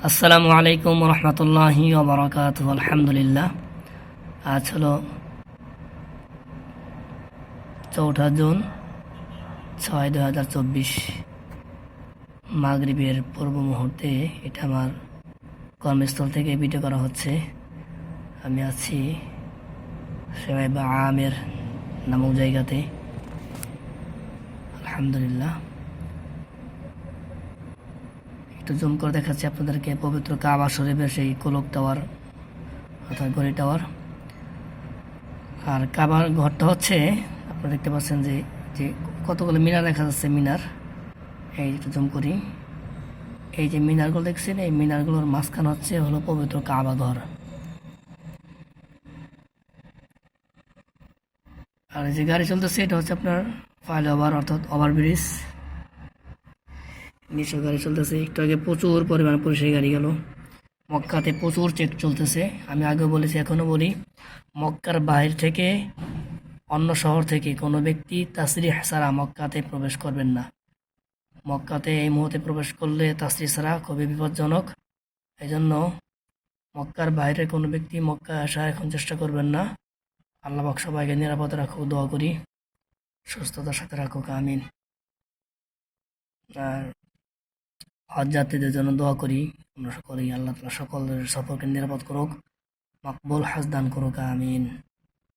আসসালামু আলাইকুম রহমতুল্লাহি ওবরাকাতুহু। আলহামদুলিল্লাহ। আজ হলো 4 জুন 2024 মাগরিবের পূর্ব মুহূর্তে। এটা আমার কর্মস্থল থেকে ভিডিও করা হচ্ছে। আমি আছি সেমাইবা আমের নামক জায়গাতে। আলহামদুলিল্লাহ। একটু জুম করে দেখাচ্ছি আপনাদেরকে পবিত্র কাবা শরীফের সেই কোলক টাওয়ার অর্থাৎ গড়ি টাওয়ার। আর কাবার ঘরটা হচ্ছে আপনারা দেখতে পাচ্ছেন যে যে কতগুলো মিনার দেখা যাচ্ছে। মিনার এই একটু জুম করি, এই যে মিনারগুলো দেখছেন, এই মিনারগুলোর মাঝখানে হচ্ছে হলো পবিত্র কাবা ঘর। আর এই যে গাড়ি চলতেছে এটা হচ্ছে আপনার ফ্লাইওভার অর্থাৎ ওভারব্রিজ। নিচে গাড়ি চলতেছে। একটু আগে প্রচুর পরিমাণ পুলিশের গাড়ি গেল। মক্কাতে প্রচুর চেক চলতেছে। আমি আগে বলেছি, এখনও বলি, মক্কার বাইরে থেকে অন্য শহর থেকে কোনো ব্যক্তি তাসরিহ ছাড়া মক্কাতে প্রবেশ করবেন না। মক্কাতে এই মুহূর্তে প্রবেশ করলে তাসরিহ ছাড়া খুবই বিপজ্জনক। এই জন্য মক্কার বাইরে কোনো ব্যক্তি মক্কা আসার এখন চেষ্টা করবেন না। আল্লাহ পাক সবাইকে নিরাপদে রাখুক, দোয়া করি, সুস্থতার সাথে রাখুক, আমিন। আর হজ যাত্রীদের জন্য দোয়া করি আমরা সকলেই, আল্লাহ তাআলা সকলের সফরকে নিরাপদ করুক, মকবুল হজ দান করুক, আমিন।